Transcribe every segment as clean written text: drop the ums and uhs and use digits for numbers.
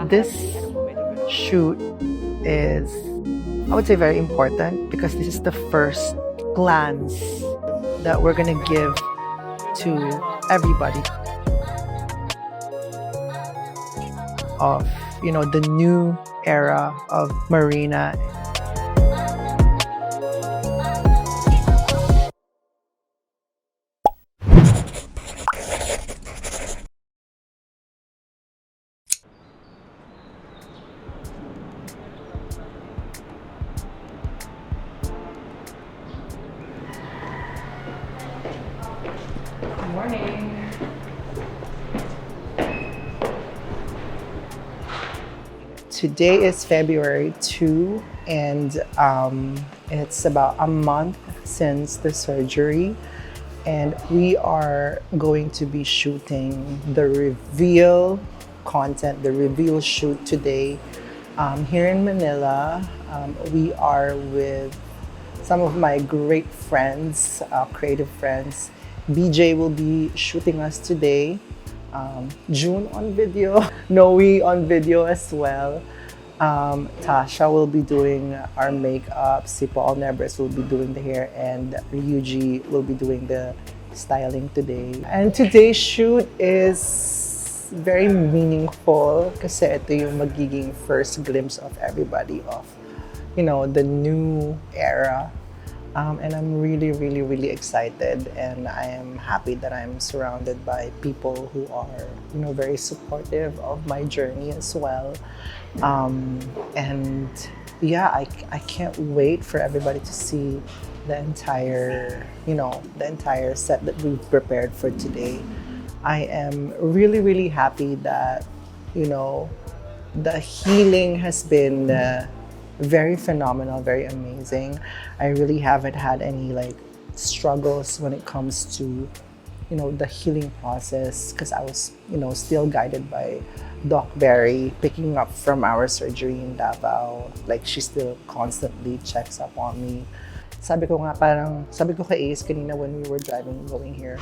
This shoot is, I would say, very important because this is the first glance that we're gonna give to everybody of, you know, the new era of Marina. Good morning. Today is February 2 and it's about a month since the surgery, and we are going to be shooting the reveal content, the reveal shoot today here in Manila. We are with some of my great friends, creative friends. BJ will be shooting us today. June on video, Noe on video as well. Tasha will be doing our makeup, si Paul Nebres will be doing the hair, and Ryuji will be doing the styling today. And today's shoot is very meaningful kasi ito yung magiging first glimpse of everybody of, you know, the new era. And I'm really, really, really excited, and I am happy that I'm surrounded by people who are, you know, very supportive of my journey as well. And yeah, I can't wait for everybody to see the entire, you know, the entire set that we've prepared for today. I am really, really happy that, you know, the healing has been very phenomenal, very amazing. I really haven't had any like struggles when it comes to, you know, the healing process, because I was, you know, still guided by Doc Barry, picking up from our surgery in Davao. Like, she still constantly checks up on me. Sabi ko kay Ace kanina when we were driving going here,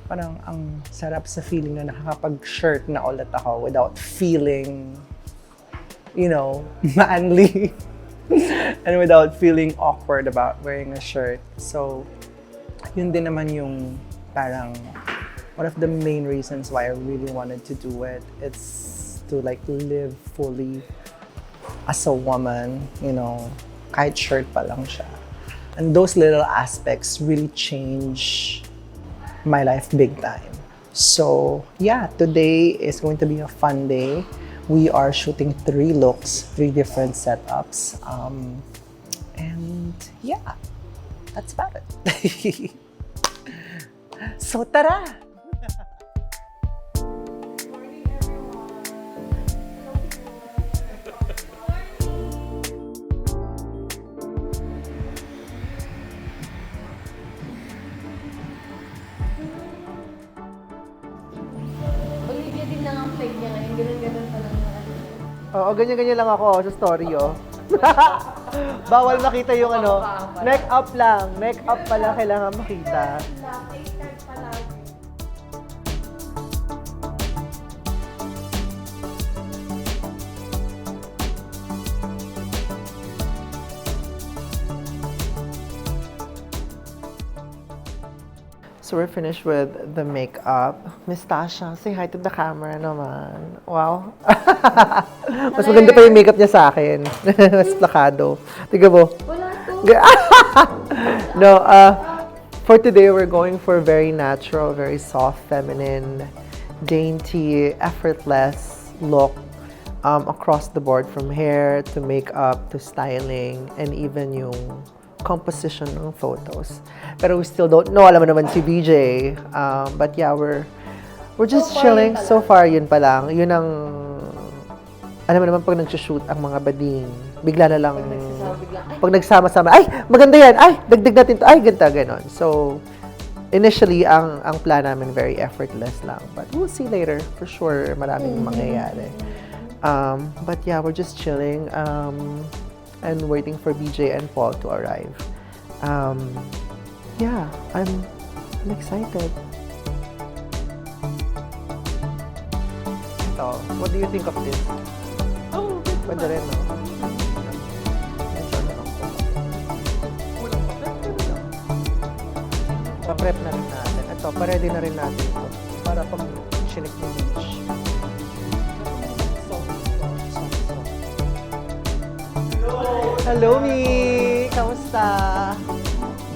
parang ang sarap sa feeling na nakakapag-shirt na ulit ako without feeling, you know, manly. And without feeling awkward about wearing a shirt. So, yun din naman yung parang one of the main reasons why I really wanted to do it. It's to like live fully as a woman, you know, kahit shirt pa lang siya. And those little aspects really change my life big time. So, yeah, today is going to be a fun day. We are shooting 3 looks, 3 different setups. And yeah, that's about it. So, tara! Olivia din lang ang plate niya ngayon. Ganun-ganun pa lang yung ano. Oo, ganyan-ganyan lang ako sa story, oh. Bawal makita yung ano, neck up lang. Neck up pala kailangan makita. Start pa lang. So we're finished with the makeup. Miss Tasha, say hi to the camera naman. Wow. Mas maganda pa yung makeup niya sa akin. Mas plakado. Tiga mo. Wala to. No, for today we're going for very natural, very soft, feminine, dainty, effortless look across the board, from hair to makeup to styling, and even yung composition ng photos. Pero we still don't know. Alam mo naman si BJ. But yeah, we're just chilling. So far, yun pa lang. Yun ang, alam mo naman pag nag-shoot ang mga bading, bigla na lang, pag nagsama-sama, ay, maganda yan, ay, dagdag natin to, ay, ganda, ganon. So, initially, ang plan namin very effortless lang. But we'll see later. For sure, maraming mangyayari. But yeah, we're just chilling. And waiting for BJ and Paul to arrive. Yeah, I'm excited. Ito, what do you think of this? Pwede rin, no? Medyo ano lang po. Kulang pa. Pwede lang. Pa-prep na rin natin. Ito, pa-ready na rin natin ito. Para pag chinik ni Mitch. Hello, Mi! Kamusta?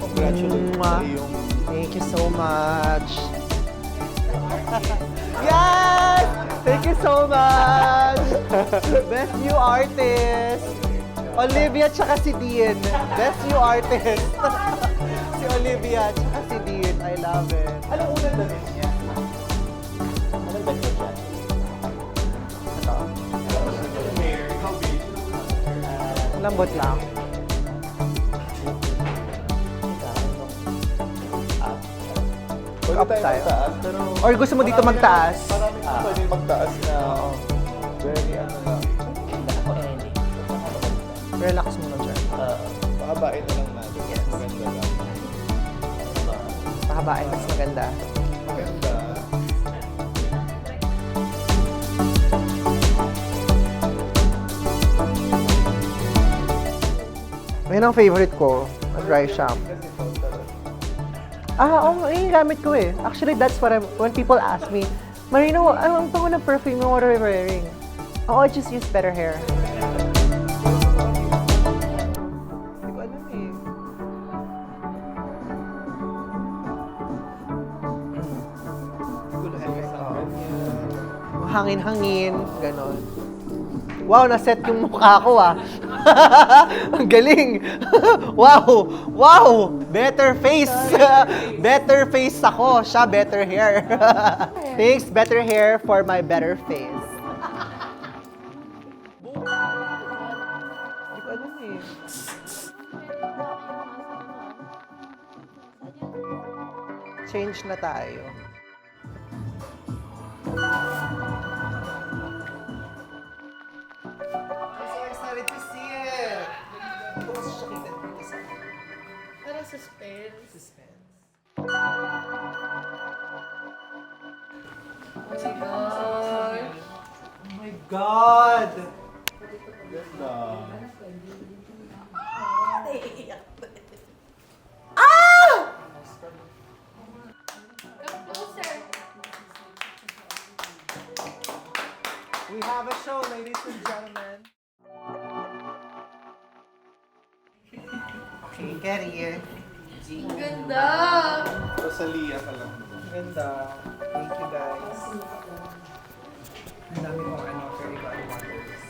Congratulations Mwah. sa iyong Thank you so much. Yes! Thank you so much! Best new artist! Olivia tsaka si Dean. Best new artist. Si Olivia tsaka si Dean. I love it. Anong unang damit niya? Anong damit niya? Ito. Lambot lang. Pwede Up tayo tayo. magtaas, pero... Or gusto mo dito magtaas? Marami na pwede magtaas na... Very ano lang. Relax muna dyan. Pahabain na lang natin. Mas maganda lang. Pahabain, mas maganda. Maganda. Yan ang favorite ko, a dry shampoo. Oo, yung gamit ko eh. Actually, that's what when people ask me, Marino, ang pango ng perfume mo, what are you wearing? Oh, I just use Better Hair. Hindi ko alam eh. Hangin-hangin, ganon. Wow, naset yung mukha ko ah. Ang galing. Wow, wow, better face. Better face ako, siya better hair. Thanks, Better Hair, for my better face. Hindi ko alam eh. Change na tayo. I'm so excited to see it! Hindi ko kasi siya kita dito sa Parang suspense. suspense. Oh my God. Oh my God! Ganda. Come closer. We have a show, ladies and gentlemen. Okay, get here. Ang ganda. Rosalia ka lang. Ganda. Thank you guys. Ang dami kong ano, fairy godmothers.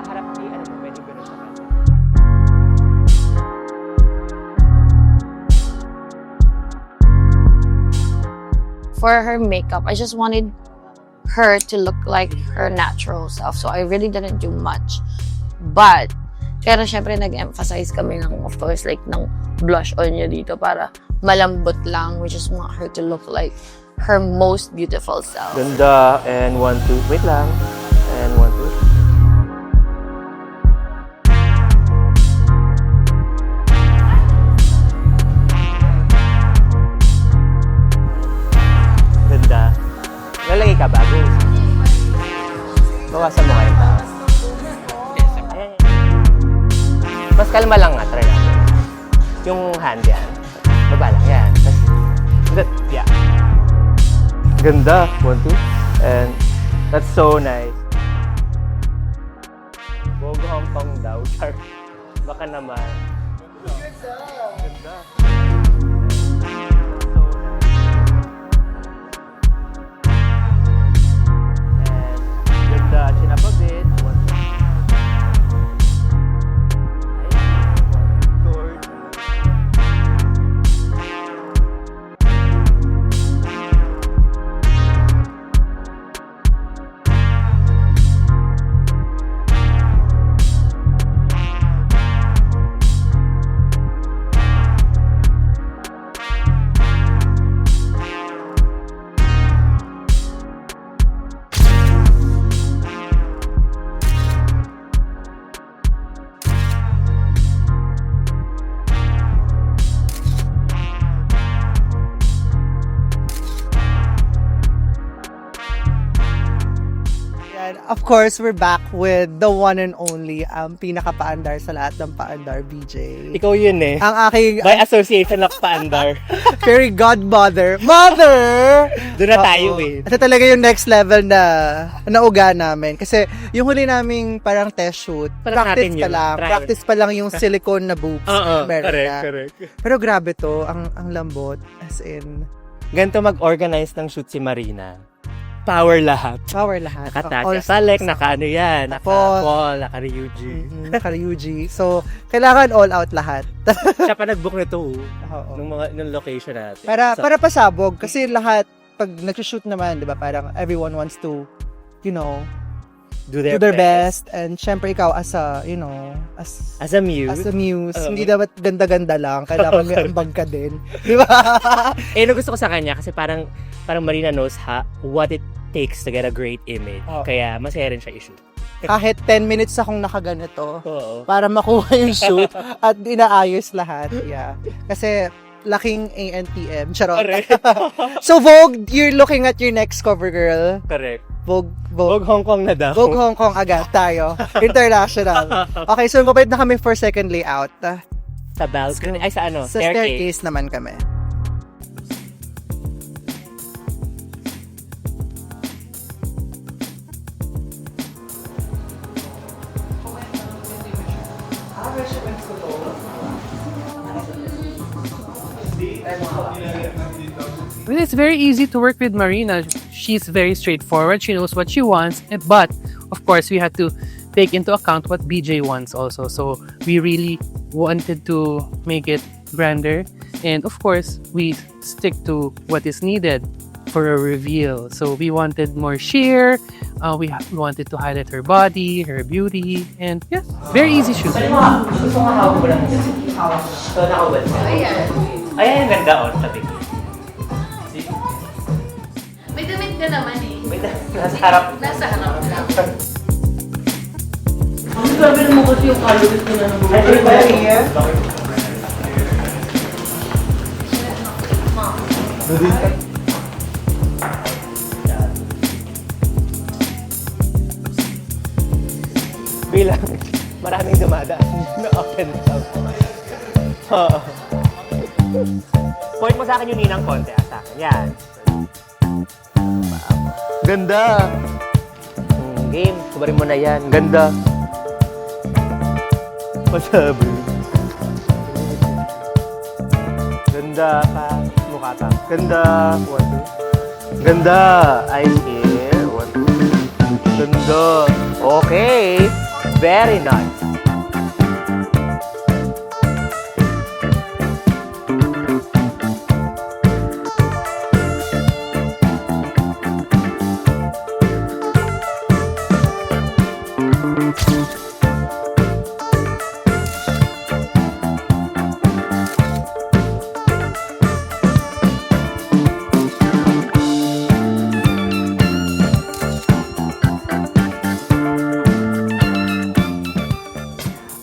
Harap ni, ano mo, medyo gano'n sa kanya. For her makeup, I just wanted her to look like her natural self. So I really didn't do much. Pero syempre nag-emphasize kami ng, of course, like, ng blush on niya dito para malambot lang. We just want her to look like her most beautiful self. Ganda. And 1, 2. Wait lang. And 1, 2. Ganda. Lalagay ka bago. Bawasan mo kayo taas. Ayan. Mas kalma lang nga. Try natin. Yung hand yan. Baba lang yan. Tapos, yeah. Ganda. 1, 2. And that's so nice. Bogo Hong Kong daw. Char. Baka naman. Ganda. So nice. And ganda. Chin up a bit. 1, 2. Gorgeous. Ayan. Of course, we're back with the one and only, pinaka-paandar sa lahat ng paandar, BJ. Ikaw yun eh. Ang aking By association of paandar. fairy godmother. Mother! Doon na tayo Oo. eh. Ito talaga yung next level na nauga namin. Kasi yung huli naming parang test shoot, Parang practice natin pa yun. lang. Trial. Practice pa lang yung silicone na boobs. Oo, Meron na. correct. Pero grabe to, ang lambot. As in, Ganito mag-organize ng shoot si Marina. Power lahat. power lahat. Naka-Tasha Salek, naka-ano yan, Tapos, naka-Paul, naka-Ryuji. Naka-Ryuji. So, kailangan all out lahat. Siya pa nag-book nito, Oo. nung location natin. Para So, para pasabog kasi lahat pag nag-shoot naman, 'di ba? Parang everyone wants to, you know, do do their best, and syempre ikaw as a, you know, as As a muse. a muse, Oo. hindi dapat ganda-ganda lang, kailangan may ambag ka din. 'Di ba? Gusto ko sa kanya kasi parang Marina knows what it takes to get a great image. Oo. Kaya masaya rin siya i-shoot. Kahit 10 minutes akong nakaganito Oo. para makuha yung shoot at inaayos lahat. Yeah. Kasi laking ANTM. Charot. Correct. So Vogue, you're looking at your next cover, girl. Correct. Vogue. Vogue Hong Kong na daw. Vogue Hong Kong agad tayo. International. Okay, so magpapalit na kami for second layout. Sa balcony. Ay, sa ano? Sa staircase naman kami. Well, it's very easy to work with Marina. She's very straightforward. She knows what she wants. But, of course, we had to take into account what BJ wants also. So, we really wanted to make it grander. And, of course, we stick to what is needed for a reveal. So, we wanted more sheer. We wanted to highlight her body, her beauty. And, yeah, very easy shoot. Gusto mo hawak ko lang. So, nakawal ka. Ayan. Ayan, ganda on. Sabi ko. May damit ka naman eh. Wait, nasa harap. Nasa harap lang. Bilang maraming dumadaan na up and down. Oo. Point mo sa akin yung ninang konti sa akin. Yan. Ganda! Game, kubarin mo na yan. Ganda. Masabi. Ganda pa. Mukha pa. Ganda. One, two. Ganda. Eyes here. One, two. Ganda. Okay. Very nice.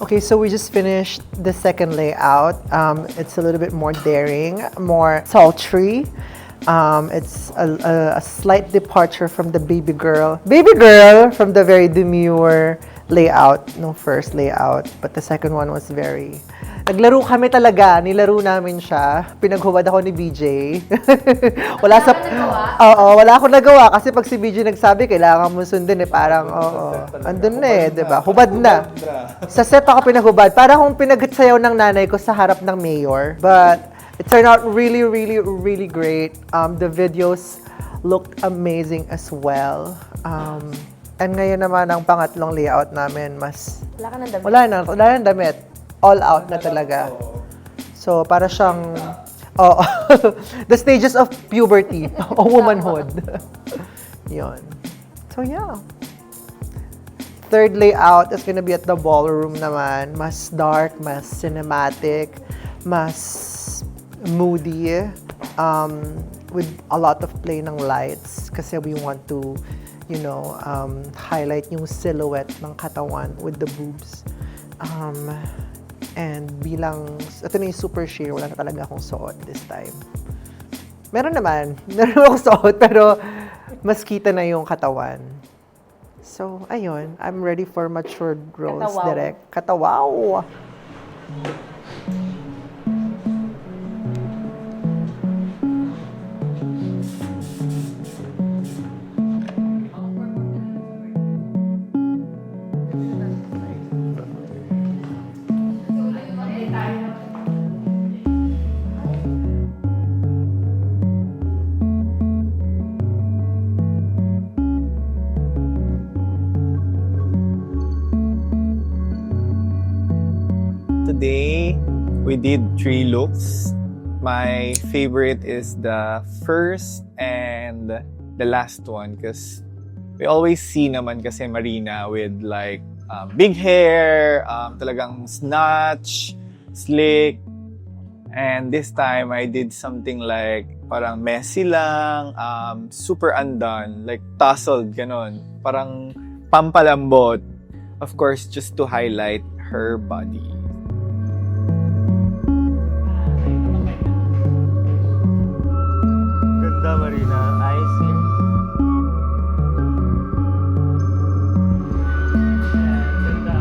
Okay, so we just finished the second layout. It's a little bit more daring, more sultry. It's a slight departure from the baby girl from the very demure layout, no first layout. But the second one was very... Naglaro kami talaga, nilaro namin siya. Pinaghubad ako ni BJ. Wala akong nagawa kasi pag si BJ nagsabi, kailangan mo sundin eh. Parang, andun na eh, di ba? Hubad na. Sa set ako pinaghubad. Parang akong pinagsayaw ng nanay ko sa harap ng mayor. But it turned out really, really, really great. The videos looked amazing as well. And ngayon naman ang pangatlong layout namin, mas... Wala ka ng damit. Wala nang damit. All out na talaga. So, para siyang... the stages of puberty o womanhood. Yun. So, yeah. Third layout is gonna be at the ballroom naman. Mas dark, mas cinematic, mas moody, with a lot of play ng lights. Kasi we want to, you know, highlight yung silhouette ng katawan with the boobs. And bilang, ito na yung super sheer, wala na talaga akong suot this time. Meron akong suot, pero mas kita na yung katawan. So, ayun, I'm ready for matured roles Katawaw. direct. Katawaw! Today, we did 3 looks. My favorite is the first and the last one because we always see naman kasi Marina with like big hair, talagang snatch, slick. And this time, I did something like parang messy lang, super undone, like tousled, ganon. Parang pampalambot. Of course, just to highlight her body. Ganda, Marina. Eyes here. Ganda.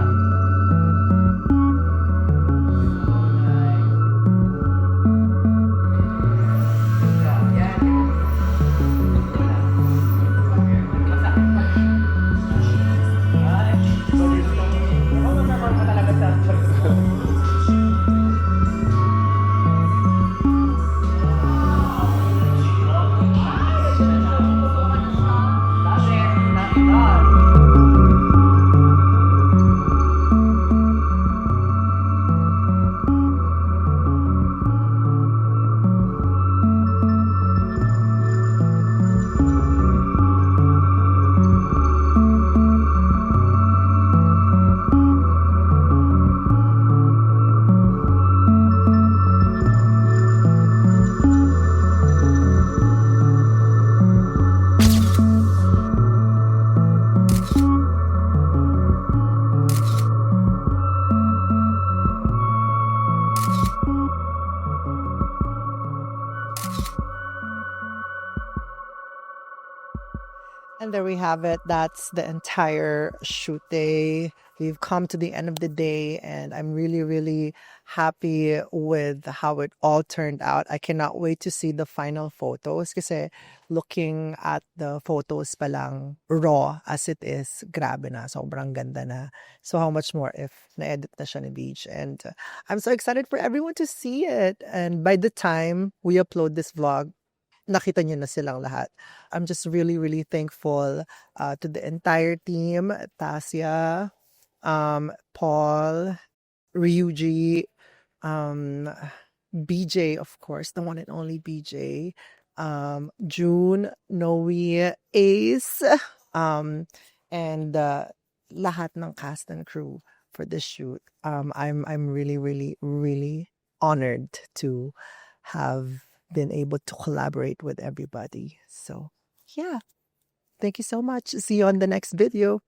And there we have it. That's the entire shoot day. We've come to the end of the day, and I'm really, really happy with how it all turned out. I cannot wait to see the final photos kasi looking at the photos pa lang raw as it is, grabe na, sobrang ganda na. So how much more if na-edit na siya ni Beach. And I'm so excited for everyone to see it. And by the time we upload this vlog, nakita niyo na silang lahat. I'm just really, really thankful to the entire team, Tasia, Paul, Ryuji, BJ, of course, the one and only BJ, June, Noe, Ace, and lahat ng cast and crew for this shoot. I'm really, really, really honored to have been able to collaborate with everybody. So, yeah. Thank you so much. See you on the next video.